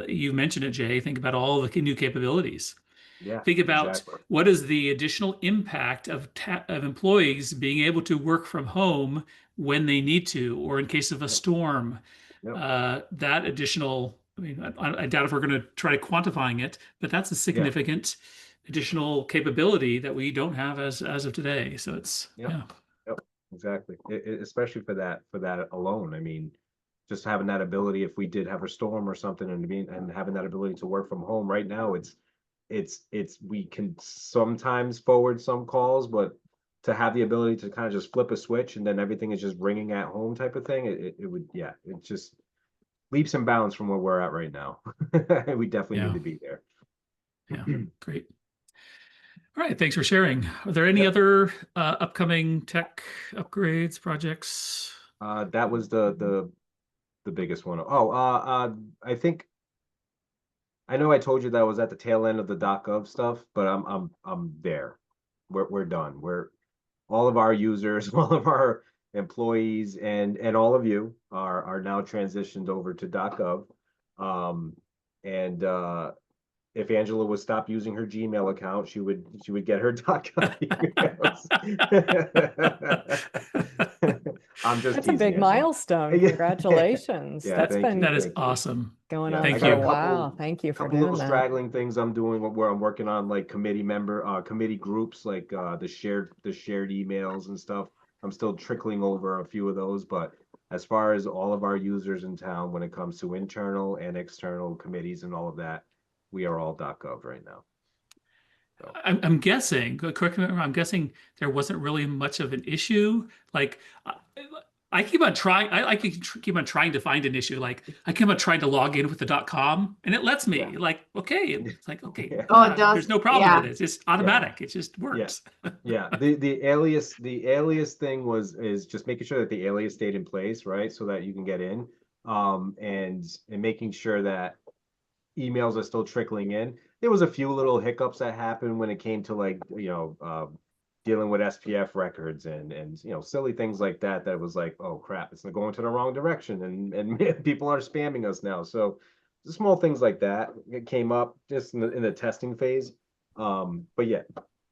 you mentioned it, Jay. Think about all the new capabilities. Yeah. Think about Exactly. what is the additional impact of employees being able to work from home when they need to, or in case of a storm. Yep. That additional, I mean, I doubt if we're going to try quantifying it, but that's a Yeah. significant additional capability that we don't have as of today. So it's Yep. yeah. Yep. Exactly. Especially for that alone. I mean, just having that ability, if we did have a storm or something, and having that ability to work from home right now, we can sometimes forward some calls, but to have the ability to kind of just flip a switch and then everything is just ringing at home type of thing, it would, yeah, it just leaps and bounds from where we're at right now. We definitely Yeah. need to be there. Yeah, great. All right, thanks for sharing. Are there any Yep. other upcoming tech upgrades projects? That was the biggest one. Oh, I think I know I told you that I was at the tail end of the .gov stuff, but I'm there. We're done. We're all of our users, all of our employees, and all of you are now transitioned over to .gov. And if Angela would stop using her Gmail account, she would get her .gov emails. I'm just That's a teasing big you. milestone. Yeah. Congratulations. Yeah, That's thank been you. That is Thank you. awesome. going Yeah, on Thank for a you. while. Thank you for Couple doing little that. straggling things I'm doing where I'm working on like committee groups, like the shared emails and stuff. I'm still trickling over a few of those, but as far as all of our users in town, when it comes to internal and external committees and all of that, we are all .gov right now. I'm guessing, correct me if I'm wrong, I'm guessing there wasn't really much of an issue. Like, I keep on trying, I keep on trying to find an issue. Like, I keep on trying to log in with the .com and it lets me. Yeah. Like, okay, it's like, okay, Yeah. Oh, it does. there's no problem Yeah. with it. It's just automatic. It just works. Yeah, the alias thing is just making sure that the alias stayed in place, right? So that you can get in. And making sure that emails are still trickling in. There was a few little hiccups that happened when it came to like, dealing with SPF records and silly things like that. That was like, oh crap, it's going to the wrong direction, and people are spamming us now. So small things like that it came up just in the testing phase. But yeah,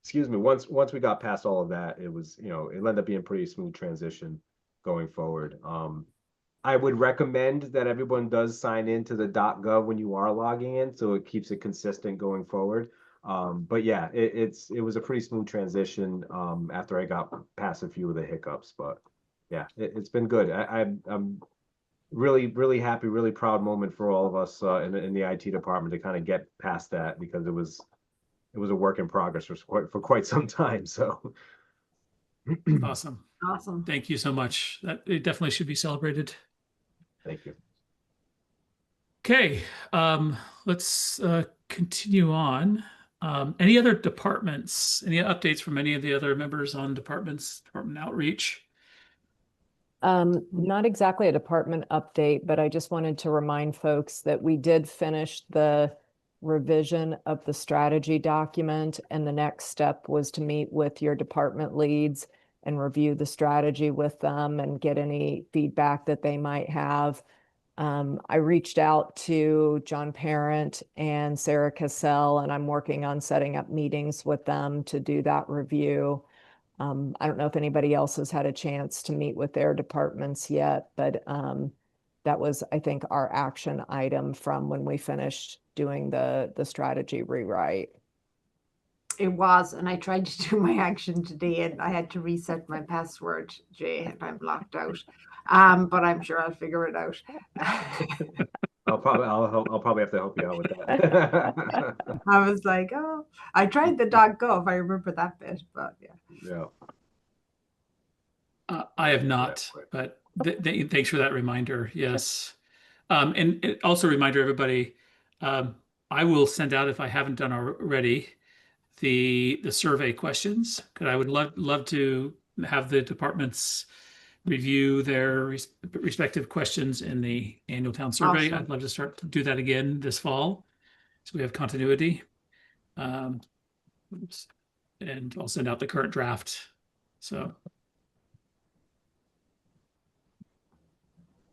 excuse me. Once we got past all of that, it was it ended up being a pretty smooth transition going forward. I would recommend that everyone does sign into the .gov when you are logging in, so it keeps it consistent going forward. But yeah, it was a pretty smooth transition after I got past a few of the hiccups. But yeah, it's been good. I'm really happy, really proud moment for all of us in the IT department to kind of get past that, because it was a work in progress for quite some time. So Awesome. Awesome. Thank you so much. That it definitely should be celebrated. thank you. Okay, let's continue on. Any other departments? Any updates from any of the other members on department outreach? Not exactly a department update, but I just wanted to remind folks that we did finish the revision of the strategy document, and the next step was to meet with your department leads and review the strategy with them and get any feedback that they might have. I reached out to John Parent and Sarah Cassell, and I'm working on setting up meetings with them to do that review. I don't know if anybody else has had a chance to meet with their departments yet, but that was, I think, our action item from when we finished doing the strategy rewrite. It was, and I tried to do my action today, and I had to reset my password, Jay, and I'm locked out. But I'm sure I'll figure it out. I'll probably have to help you out with that. I was like, oh, I tried the .gov. I remember that bit, but yeah. Yeah. I have not, but thanks for that reminder. Yes. And also a reminder, everybody, I will send out, if I haven't done already, the survey questions, because I would love to have the departments review their respective questions in the annual town survey. Awesome. I'd love to start to do that again this fall, so we have continuity. Oops. And I'll send out the current draft. So,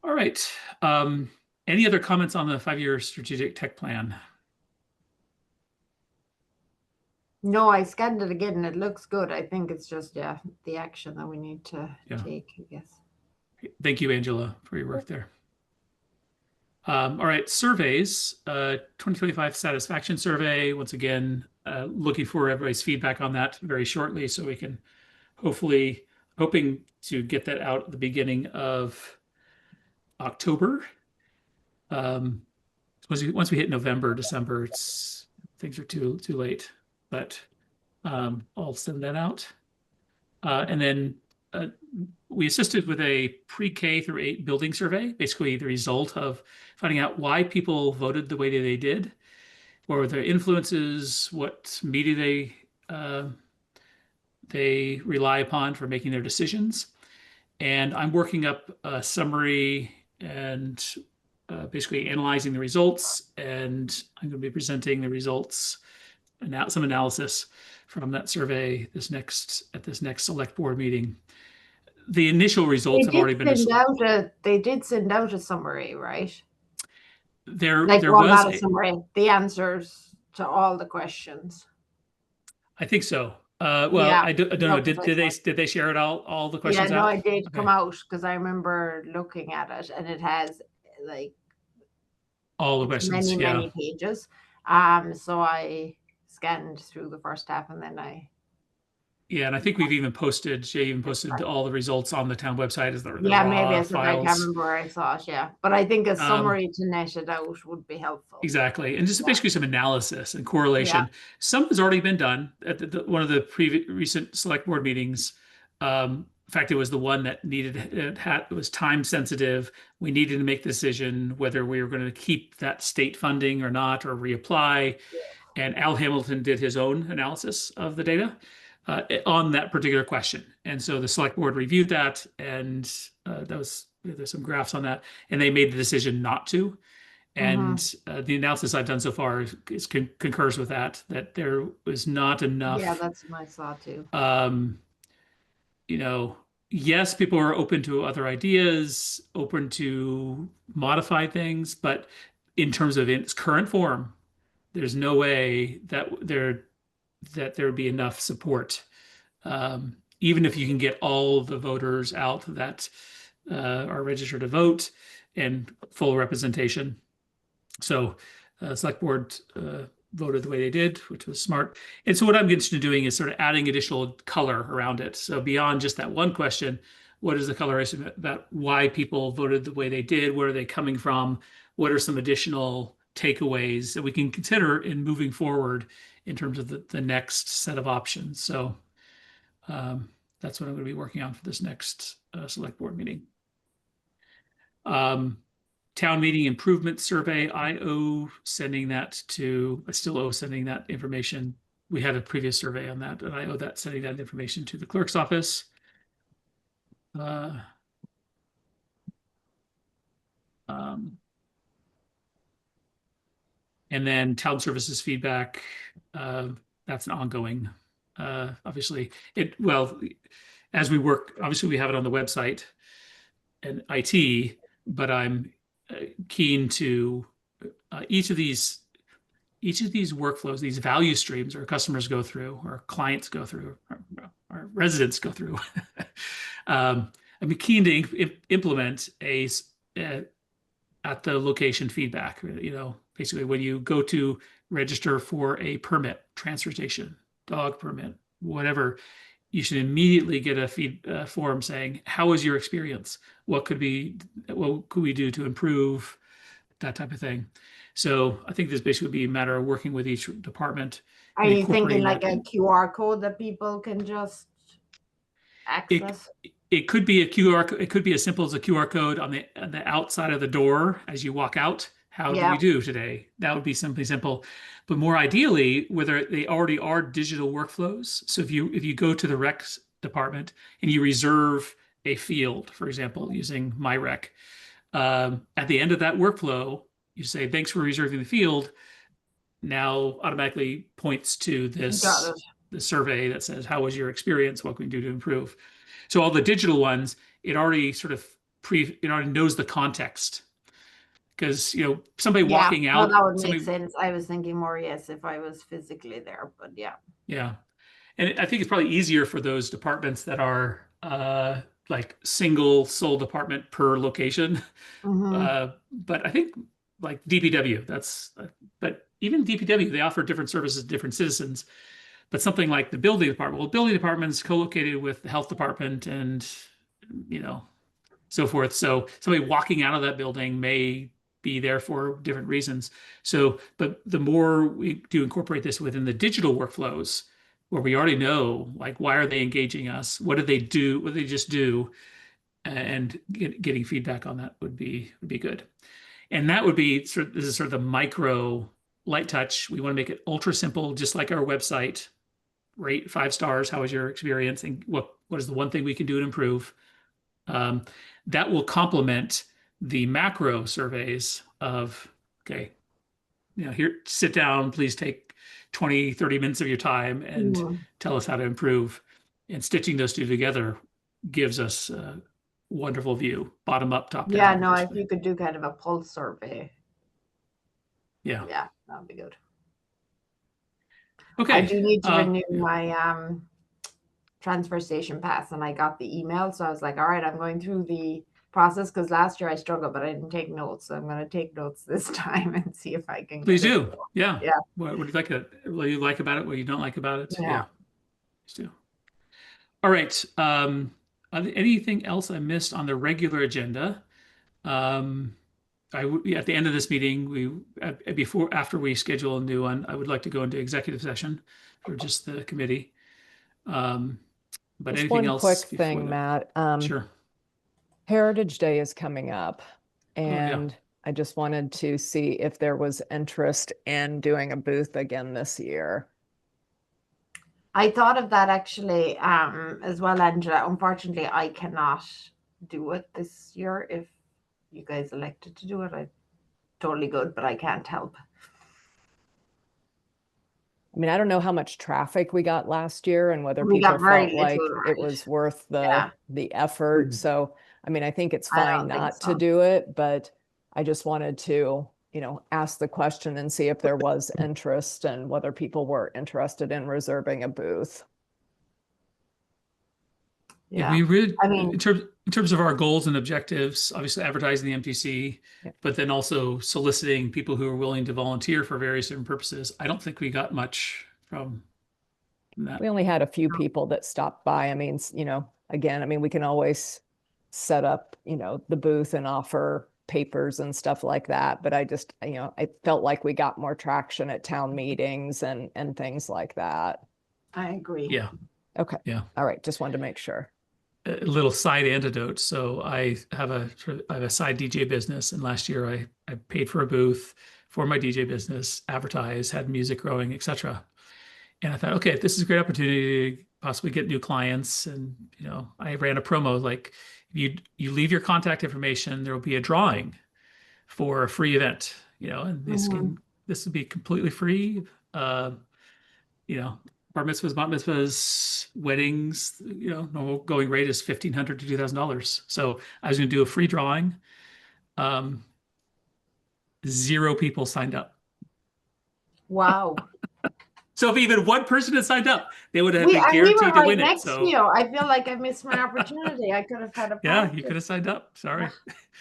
all right. Any other comments on the 5-year strategic tech plan? No, I scanned it again and it looks good. I think it's just, yeah, the action that we need to take, I guess. Thank you, Angela, for your work there. All right, surveys, 2025 satisfaction survey. Once again, looking for everybody's feedback on that very shortly, so we can hoping to get that out at the beginning of October. Once we hit November, December, things are too late. But I'll send that out. And then we assisted with a pre-K through 8 building survey, basically the result of finding out why people voted the way that they did, what were their influences, what media they rely upon for making their decisions. And I'm working up a summary and basically analyzing the results, and I'm going to be presenting the results and some analysis from that survey at this next select board meeting. The initial results have already been. They did send out a summary, right? There well, was not a summary, the answers to all the questions. I think so. Well, Yeah, I don't no, know. 'cause I Did they share it all the yeah, questions no, out? I did come Okay. out because I remember looking at it and it has like All the it's questions. many, Yeah. many pages. So I scanned through the first half and then I Yeah, and I think Jay even posted all the results on the town website as the yeah, maybe raw I said I can't files. remember where I saw it, yeah. But I think a Um, summary to net it out would be helpful. exactly. And just Yeah. basically some analysis and Yeah. correlation. Some has already been done at one of the previous recent select board meetings. In fact, it was the one that it was time sensitive. We needed to make the decision whether we were going to keep that state funding or not, or reapply. And Al Hamilton did his own analysis of the data on that particular question. And so the select board reviewed that, and there's some graphs on that, and they made the decision not to. Mm-hmm. And the analysis I've done so far concurs with that there was not Yeah, enough. that's what I saw too. Um, you know, yes, people are open to other ideas, open to modify things, but in terms of its current form, there's no way that there would be enough support. Even if you can get all the voters out that are registered to vote and full representation. So, select board voted the way they did, which was smart. And so, what I'm interested in doing is sort of adding additional color around it. So, beyond just that one question, what is the coloration about why people voted the way they did? Where are they coming from? What are some additional takeaways that we can consider in moving forward in terms of the next set of options? So, that's what I'm going to be working on for this next select board meeting. Town meeting improvement survey, I still owe sending that information. We had a previous survey on that, and I owe sending that information to the clerk's office. And then town services feedback, that's an ongoing. Obviously, as we work, obviously we have it on the website and IT, but I'm keen to each of these workflows, these value streams our customers go through, our clients go through, our residents go through. I'm keen to implement at the location feedback. Basically when you go to register for a permit, transportation, dog permit, whatever, you should immediately get a form saying, how was your experience? What could we do to improve? That type of thing. So I think this basically would be a matter of working with each department Are and you thinking incorporating like that. a QR code that people can just access? It could be a QR. It could be as simple as a QR code on the outside of the door as you walk out. How do Yeah. we do today? That would be simply simple. But more ideally, whether they already are digital workflows. So if you go to the recs department and you reserve a field, for example, using MyRec, at the end of that workflow, you say, thanks for reserving the field. Now automatically points to Got it. the survey that says, how was your experience? What can we do to improve? So all the digital ones, it already knows the context. Because, somebody Yeah, walking no, out, that would make sense. I was thinking more, yes, if I was physically there, but yeah. Yeah. And I think it's probably easier for those departments that are like single sole department per location. Mhm. But I think like DPW, but even DPW, they offer different services to different citizens. But something like the building department, well, building department's co-located with the health department and, so forth. So somebody walking out of that building may be there for different reasons. So, but the more we do incorporate this within the digital workflows, where we already know, like, why are they engaging us? What did they do? What did they just do? And getting feedback on that would be good. And that would be this is sort of the micro light touch. We want to make it ultra simple, just like our website. Rate 5 stars. How was your experience? And what is the one thing we can do to improve? That will complement the macro surveys of, okay, here, sit down, please take 20, 30 minutes of your time and tell us how to improve. And stitching those two together gives us a wonderful view, bottom up, top down. Yeah, no, if you could do kind of a pulse survey. Yeah. Yeah, that would be good. Okay. I do need to renew my transfer station pass, and I got the email. So I was like, all right, I'm going through the process because last year I struggled, but I didn't take notes. So I'm going to take notes this time and see if I can Please get it. do. Yeah. Yeah. What do you like? What do you like about it? What you don't like about it? Yeah. Please do. All right. Anything else I missed on the regular agenda? At the end of this meeting, after we schedule a new one, I would like to go into executive session for just the committee. But Just anything one else quick before thing, that? Matt. Sure. Heritage Day is coming up, Oh, yeah. and I just wanted to see if there was interest in doing a booth again this year. I thought of that actually as well, Angela. Unfortunately, I cannot do it this year. If you guys elected to do it, I'm totally good, but I can't help. I mean, I don't know how much traffic we got last year and whether We people got very felt like little, it right? was worth Yeah. the effort. Mhm. So, I mean, I think it's I fine don't think not so. to do it, but I just wanted to, ask the question and see if there was interest and whether people were interested in reserving a booth. Yeah, Yeah. we really, I mean, in terms of our goals and objectives, obviously advertising the MTC, Yeah. but then also soliciting people who are willing to volunteer for various different purposes. I don't think we got much from that. We only had a few people that stopped by. I mean, again, I mean, we can always set up, the booth and offer papers and stuff like that. But I just, I felt like we got more traction at town meetings and things like that. I agree. Yeah, Okay. yeah. All right. Just wanted to make sure. A little side antidote. So I have a side DJ business, and last year I paid for a booth for my DJ business, advertised, had music growing, etc. And I thought, okay, this is a great opportunity to possibly get new clients. And I ran a promo like, you leave your contact information, there will be a drawing for a free event. And this will be completely free. Bar mitzvahs, bat mitzvahs, weddings, normal going rate is $1,500 to $2,000. So I was going to do a free drawing. 0 people signed up. Wow. So if even one person had signed up, they would have We been were guaranteed to right win it. next So to you. I feel like I missed my opportunity. I could have had a yeah, party. you could have signed up. Sorry.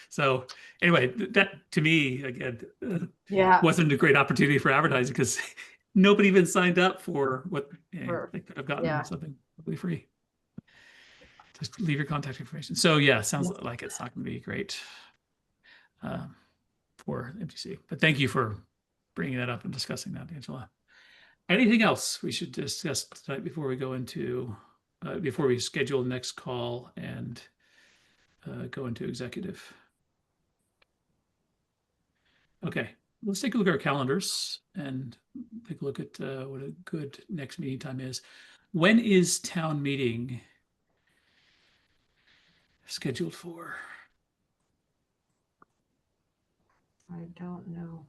So anyway, that to me again Yeah. wasn't a great opportunity for advertising because nobody even signed up for what For- they could have gotten yeah. something really free. Just leave your contact information. So yeah, sounds like it's not going to be great for MTC. But thank you for bringing that up and discussing that, Angela. Anything else we should discuss tonight before we go into before we schedule the next call and go into executive? Okay, let's take a look at our calendars and take a look at what a good next meeting time is. When is town meeting scheduled for? I don't know.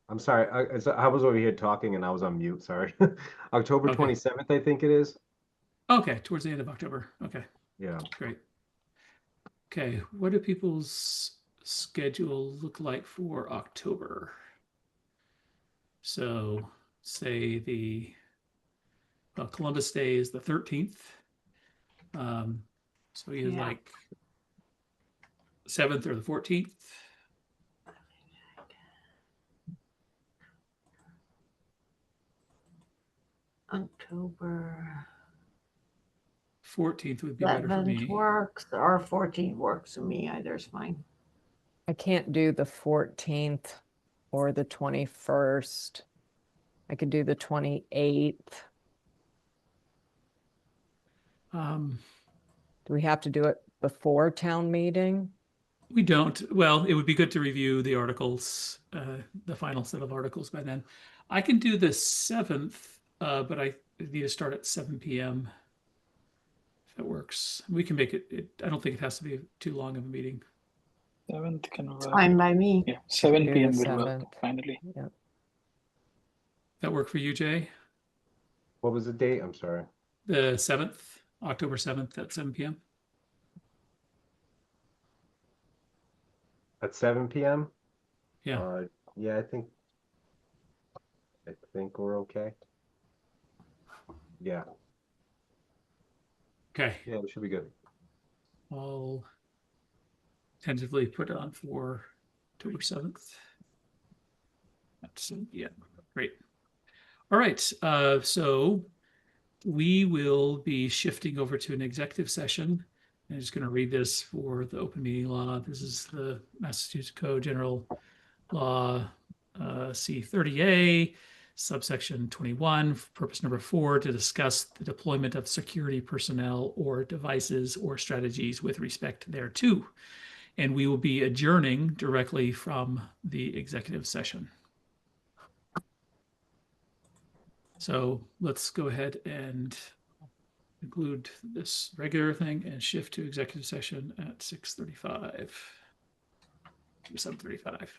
I'm sorry. I was over here talking and I was on mute. Sorry. October Okay. 27th, I think it is. Okay, towards the end of October. Okay, Yeah. great. Okay, what do people's schedule look like for October? So say Columbus Day is the 13th. So either Yeah. like 7th or the 14th. October 14th would be better for 11th me. works or 14th works for me. Either's fine. I can't do the 14th or the 21st. I could do the 28th. Do we have to do it before town meeting? We don't. Well, it would be good to review the articles, the final set of articles by then. I can do the 7th, but I need to start at 7 p.m. if it works. We can make it. I don't think it has to be too long of a meeting. 7th can work. Fine by me. Yeah, 7 Do p.m. the will work 7th. finally. Yeah. That work for you, Jay? What was the date? I'm sorry. The 7th, October 7th at 7 p.m. At 7 p.m.? Yeah. Yeah, I think we're okay. Yeah, Okay. yeah, we should be good. I'll tentatively put it on for October 7th. That's, yeah, great. All right. So we will be shifting over to an executive session. I'm just going to read this for the open meeting law. This is the Massachusetts Code General Law C30A, subsection 21, purpose number 4, to discuss the deployment of security personnel or devices or strategies with respect thereto. And we will be adjourning directly from the executive session. So let's go ahead and conclude this regular thing and shift to executive session at 6:35, 7:35.